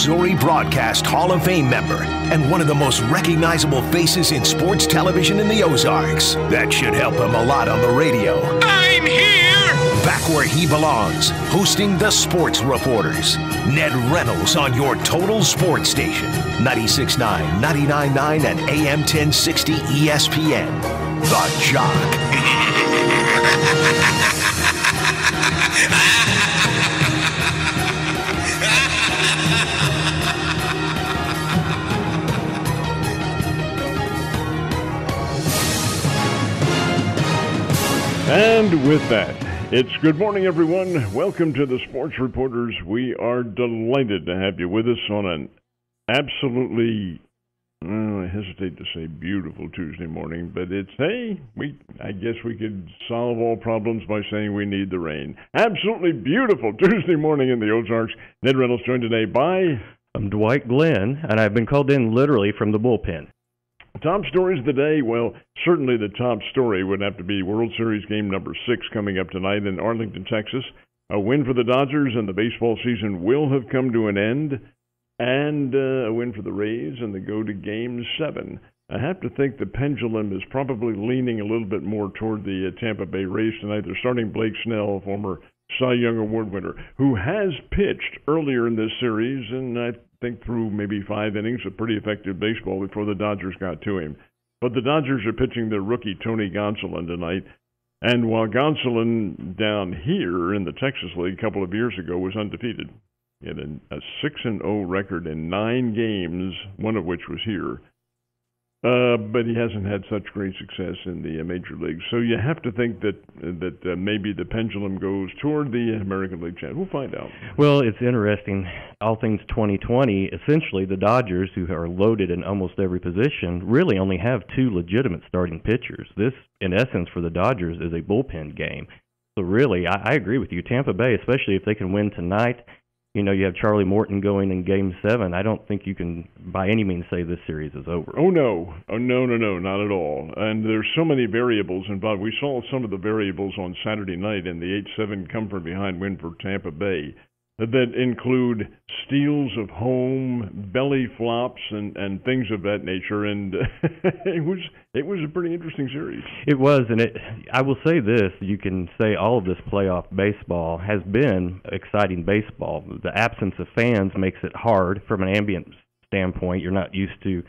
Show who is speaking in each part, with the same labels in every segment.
Speaker 1: Missouri Broadcast Hall of Fame member and one of the most recognizable faces in sports television in the Ozarks. That should help him a lot on the radio.
Speaker 2: I'm here!
Speaker 1: Back where he belongs, hosting the Sports Reporters. Ned Reynolds on your total sports station. 96.9, 99.9, and AM 1060 ESPN. The Jock.
Speaker 3: And with that, it's good morning, everyone. Welcome to the Sports Reporters. We are delighted to have you with us on an absolutely, I hesitate to say beautiful Tuesday morning, but it's, I guess we could solve all problems by saying we need the rain. Absolutely beautiful Tuesday morning in the Ozarks. Ned Reynolds joined today by...
Speaker 4: I'm Dwight Glenn, and I've been called in literally from the bullpen.
Speaker 3: Top stories of the day. Well, certainly the top story would have to be World Series game number 6 coming up tonight in Arlington, Texas. A win for the Dodgers, and the baseball season will have come to an end. And a win for the Rays, and they go to Game 7. I have to think the pendulum is probably leaning a little bit more toward the Tampa Bay Rays tonight. They're starting Blake Snell, former Cy Young Award winner, who has pitched earlier in this series, and I think through maybe 5 innings of pretty effective baseball before the Dodgers got to him. But the Dodgers are pitching their rookie Tony Gonsolin tonight, and while Gonsolin down here in the Texas League a couple of years ago was undefeated, he had a 6-0 record in 9 games, one of which was here. But he hasn't had such great success in the major leagues. So you have to think that maybe the pendulum goes toward the American League champ. We'll find out.
Speaker 4: Well, it's interesting. All things 2020, essentially the Dodgers, who are loaded in almost every position, really only have 2 legitimate starting pitchers. This, in essence, for the Dodgers is a bullpen game. So really, I agree with you. Tampa Bay, especially if they can win tonight, you know, you have Charlie Morton going in Game 7. I don't think you can, by any means, say this series is over.
Speaker 3: Oh, no, not at all. And there's so many variables involved. We saw some of the variables on Saturday night in the 8-7 come-from-behind win for Tampa Bay that include steals of home, belly flops, and things of that nature. And it was a pretty interesting series.
Speaker 4: It was, and I will say this: you can say all of this playoff baseball has been exciting baseball. The absence of fans makes it hard from an ambient standpoint. You're not used to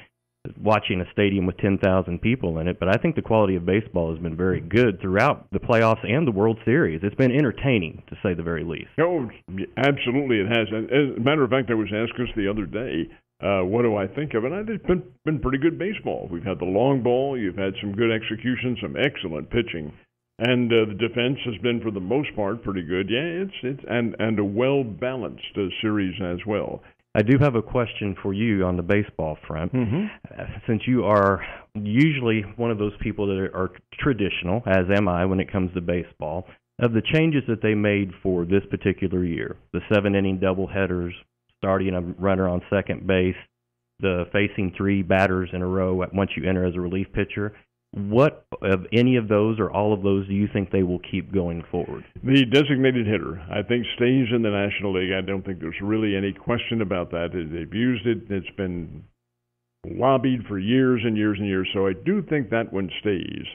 Speaker 4: watching a stadium with 10,000 people in it, but I think the quality of baseball has been very good throughout the playoffs and the World Series. It's been entertaining, to say the very least.
Speaker 3: Oh, absolutely it has. And as a matter of fact, I was asked us the other day, what do I think of it? And it's been pretty good baseball. We've had the long ball. You've had some good execution, some excellent pitching. And the defense has been, for the most part, pretty good. Yeah, it's and a well-balanced series as well.
Speaker 4: I do have a question for you on the baseball front. Mm-hmm. Since you are usually one of those people that are traditional, as am I when it comes to baseball, of the changes that they made for this particular year, the 7-inning doubleheaders, starting a runner on second base, the facing 3 batters in a row once you enter as a relief pitcher, what of any of those or all of those do you think they will keep going forward?
Speaker 3: The designated hitter, I think, stays in the National League. I don't think there's really any question about that. They've used it. It's been lobbied for years and years and years, so I do think that one stays.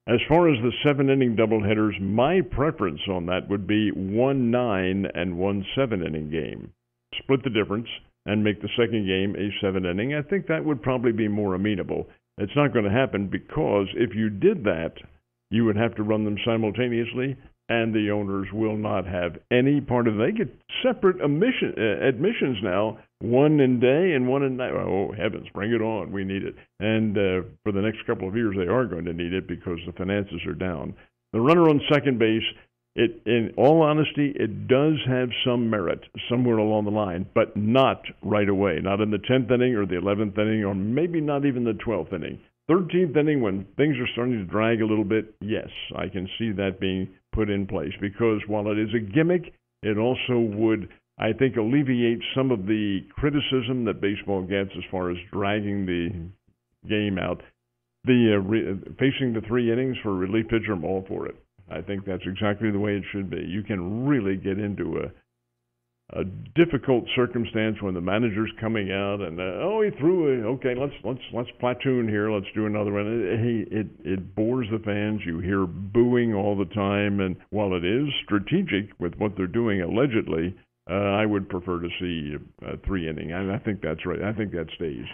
Speaker 3: As far as the 7-inning doubleheaders, my preference on that would be 1 9 and 1 7-inning game. Split the difference and make the second game a 7-inning. I think that would probably be more amenable. It's not going to happen because if you did that, you would have to run them simultaneously, and the owners will not have any part of it. They get separate admissions now, one in day and one in night. Oh, heavens, bring it on. We need it. And for the next couple of years, they are going to need it because the finances are down. The runner on second base, in all honesty, it does have some merit somewhere along the line, but not right away. Not in the 10th inning or the 11th inning or maybe not even the 12th inning. 13th inning, when things are starting to drag a little bit, yes, I can see that being put in place because while it is a gimmick, it also would, I think, alleviate some of the criticism that baseball gets as far as dragging the game out. Facing the 3 innings for a relief pitcher, I'm all for it. I think that's exactly the way it should be. You can really get into a difficult circumstance when the manager's coming out and he threw okay, let's platoon here, let's do another one. It bores the fans. You hear booing all the time, and while it is strategic with what they're doing allegedly, I would prefer to see a 3-inning. I think that's right. I think that stays.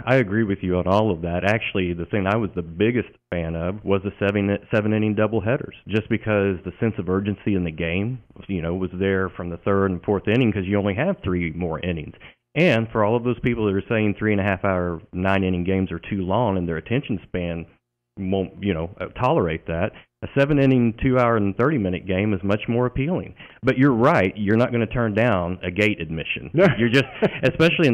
Speaker 4: I agree with you on all of that. Actually, the thing I was the biggest fan of was the 7-inning doubleheaders, just because the sense of urgency in the game, was there from the 3rd and 4th inning, because you only have 3 more innings. And for all of those people that are saying 3.5-hour 9-inning games are too long and their attention span won't, tolerate that, a 7-inning 2-hour and 30-minute game is much more appealing. But you're right, you're not going to turn down a gate admission. You're just, especially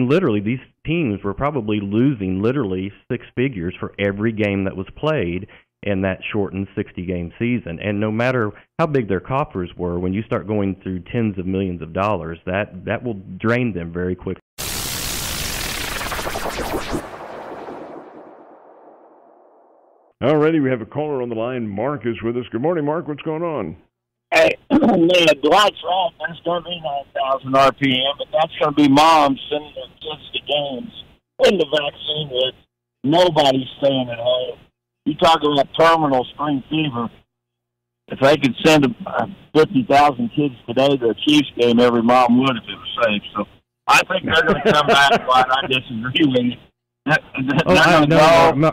Speaker 4: literally these teams were probably losing literally 6 figures for every game that was played in that shortened 60-game season. And no matter how big their coffers were, when you start going through tens of millions of dollars, that will drain them very quickly.
Speaker 3: Alrighty, we have a caller on the line. Mark is with us. Good morning, Mark. What's going on?
Speaker 2: Hey, Dwight's right. There's going to be 9,000 RPM, but that's going to be moms sending their kids to games when the vaccine hits. Nobody's staying at home. You talk about terminal spring fever. If they could send 50,000 kids today to a Chiefs game, every mom would if it was safe. So I think they're going to come back, Dwight. I disagree with you.
Speaker 4: No.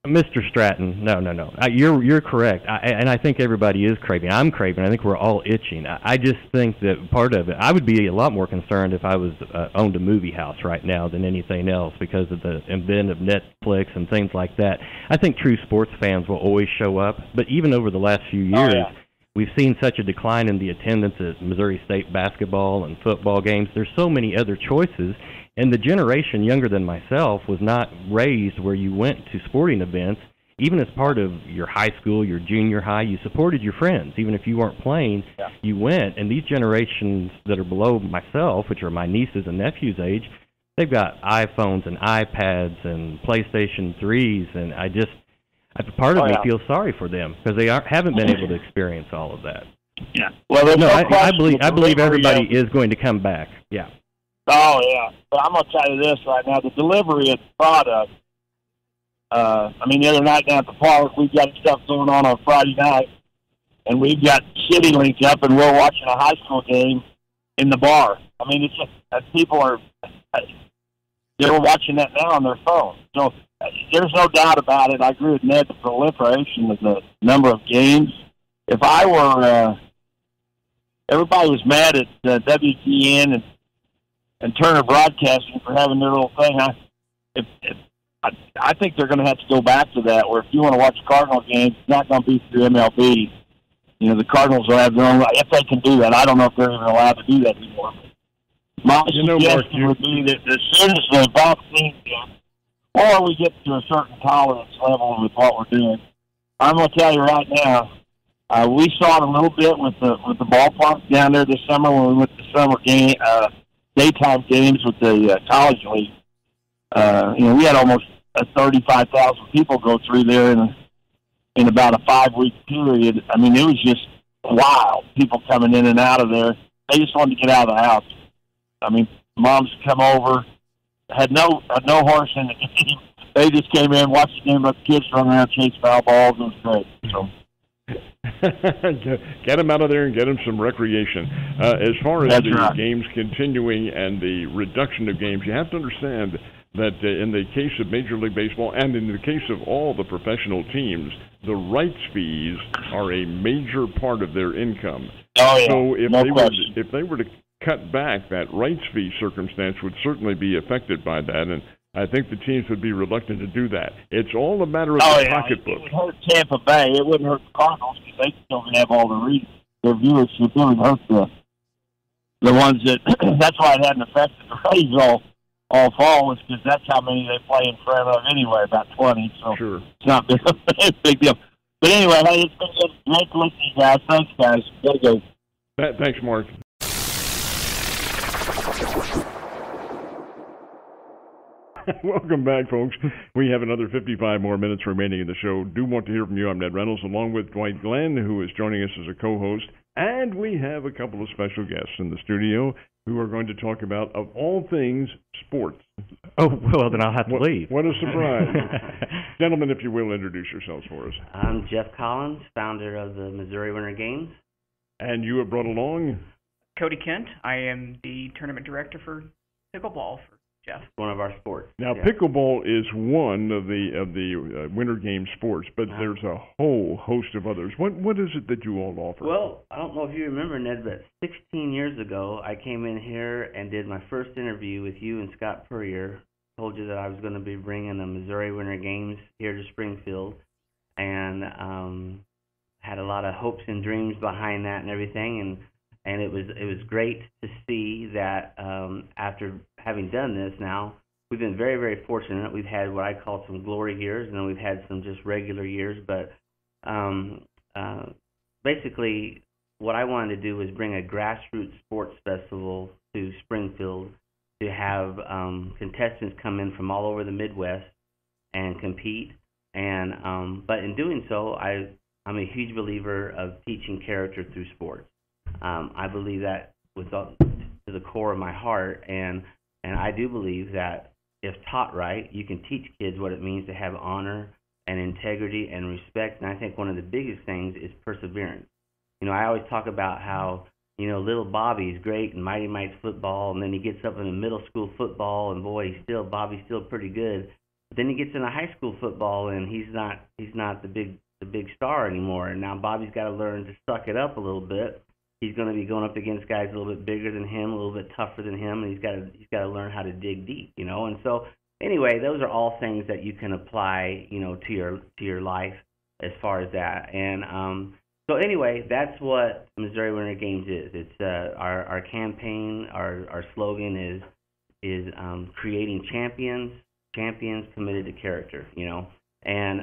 Speaker 4: Mr. Stratton, no. You're correct, and I think everybody is craving. I'm craving. I think we're all itching. I just think that part of it, I would be a lot more concerned if I was owned a movie house right now than anything else, because of the advent of Netflix and things like that. I think true sports fans will always show up, but even over the last few years, we've seen such a decline in the attendance at Missouri State basketball and football games. There's so many other choices. And the generation younger than myself was not raised where you went to sporting events. Even as part of your high school, your junior high, you supported your friends. Even if you weren't playing, you went. And these generations that are below myself, which are my nieces and nephews' age, they've got iPhones and iPads and PlayStation 3s. And part of me feels sorry for them because they haven't been able to experience all of that.
Speaker 2: Yeah. Well,
Speaker 4: I believe everybody is going to come back. Yeah.
Speaker 2: Oh, yeah. But I'm going to tell you this right now. The delivery of the product, the other night down at the park, we've got stuff going on Friday night, and we've got City Link up, and we're watching a high school game in the bar. It's just, people are, they're watching that now on their phone. So there's no doubt about it. I agree with Ned, the proliferation of the number of games. If I were, everybody was mad at WTN and Turner Broadcasting for having their little thing. I think they're going to have to go back to that, where if you want to watch a Cardinal game, it's not going to be through MLB. The Cardinals will have their own, if they can do that. I don't know if they're even allowed to do that anymore. My suggestion would be that as soon as the vaccine gets, or we get to a certain tolerance level with what we're doing, I'm going to tell you right now, we saw it a little bit with the ballpark down there this summer when we went to summer game, daytime games with the college league. We had almost 35,000 people go through there in about a 5-week period. it was just wild. People coming in and out of there. They just wanted to get out of the house. Moms come over, had no horse in the game. They just came in, watched the game, let the kids run around, chase foul balls. It was great. So.
Speaker 3: Get them out of there and get them some recreation. As far as games continuing and the reduction of games, you have to understand that in the case of Major League Baseball and in the case of all the professional teams, the rights fees are a major part of their income.
Speaker 2: Oh, yeah.
Speaker 3: So if they were to cut back, that rights fee circumstance would certainly be affected by that, and I think the teams would be reluctant to do that. It's all a matter of the pocketbook.
Speaker 2: It would hurt Tampa Bay. It wouldn't hurt the Cardinals because they still can have all their viewership. It would hurt the ones that. That's why it hadn't affected the Rays all fall, was because that's how many they play in front of anyway, about 20. So
Speaker 3: sure.
Speaker 2: It's not a big deal. But anyway, hey, it's been good. Great to listen to you guys. Thanks, guys. Gotta go.
Speaker 3: Thanks, Mark. Welcome back, folks. We have another 55 more minutes remaining in the show. Do want to hear from you. I'm Ned Reynolds, along with Dwight Glenn, who is joining us as a co-host. And we have a couple of special guests in the studio who are going to talk about, of all things, sports.
Speaker 4: Oh, well, then I'll have to leave.
Speaker 3: What a surprise. Gentlemen, if you will, introduce yourselves for us.
Speaker 5: I'm Jeff Collins, founder of the Missouri Winter Games.
Speaker 3: And you have brought along?
Speaker 6: Cody Kent. I am the tournament director for pickleball for Jeff.
Speaker 5: One of our sports.
Speaker 3: Now, pickleball is one of the Winter Games sports, but there's a whole host of others. What is it that you all offer?
Speaker 5: Well, I don't know if you remember, Ned, but 16 years ago, I came in here and did my first interview with you and Scott Purrier. Told you that I was going to be bringing the Missouri Winter Games here to Springfield, and had a lot of hopes and dreams behind that and everything, and it was great to see that after having done this now, we've been very, very fortunate. We've had what I call some glory years, and then we've had some just regular years. But basically, what I wanted to do was bring a grassroots sports festival to Springfield to have contestants come in from all over the Midwest and compete. And but in doing so, I'm a huge believer of teaching character through sports. I believe that to the core of my heart, and I do believe that if taught right, you can teach kids what it means to have honor and integrity and respect. And I think one of the biggest things is perseverance. You know, I always talk about how, you know, little Bobby's great in Mighty Mites football, and then he gets up in the middle school football, and boy, Bobby's still pretty good. But then he gets into high school football, and he's not the big star anymore. And now Bobby's got to learn to suck it up a little bit. He's going to be going up against guys a little bit bigger than him, a little bit tougher than him, and he's got to learn how to dig deep, you know. And so, anyway, those are all things that you can apply, you know, to your life as far as that. And so, anyway, that's what Missouri Winter Games is. It's our campaign, our slogan is creating champions committed to character, you know. And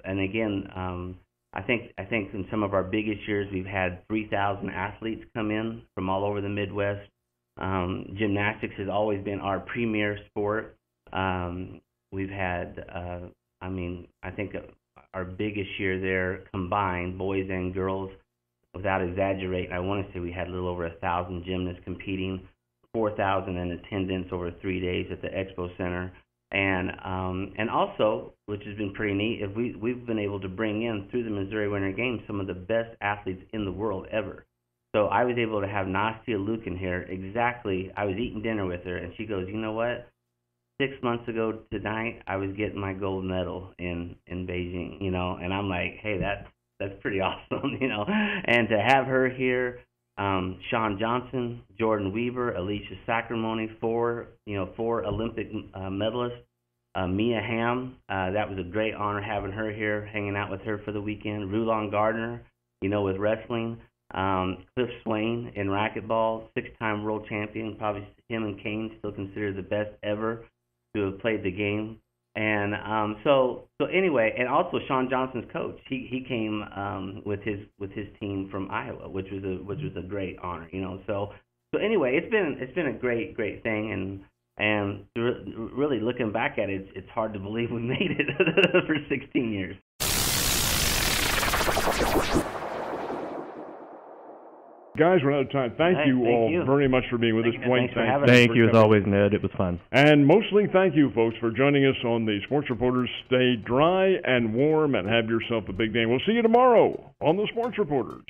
Speaker 5: again. I think in some of our biggest years we've had 3,000 athletes come in from all over the Midwest. Gymnastics has always been our premier sport. We've had, I think our biggest year there combined, boys and girls, without exaggerating, I want to say we had a little over 1,000 gymnasts competing, 4,000 in attendance over 3 days at the Expo Center. And also, which has been pretty neat, we've been able to bring in through the Missouri Winter Games some of the best athletes in the world ever. So I was able to have Nastia Lukin here. Exactly, I was eating dinner with her, and she goes, you know what? 6 months ago tonight, I was getting my gold medal in Beijing, you know. And I'm like, hey, that's pretty awesome, you know. And to have her here. Sean Johnson, Jordan Weaver, Alicia Sacramone, four Olympic medalists. Mia Hamm, that was a great honor having her here, hanging out with her for the weekend. Rulon Gardner, you know, with wrestling. Cliff Swain in racquetball, 6-time world champion. Probably him and Kane still considered the best ever to have played the game. And so anyway, and also Sean Johnson's coach, he came with his team from Iowa, which was a great honor, you know. So anyway, it's been a great thing, and really looking back at it, it's hard to believe we made it for 16 years.
Speaker 3: Guys, we're out of time. Thank you very much for being with us. Dwayne,
Speaker 4: thank you as always, Ned. It was fun.
Speaker 3: And mostly thank you, folks, for joining us on the Sports Reporters. Stay dry and warm and have yourself a big day. We'll see you tomorrow on the Sports Reporters.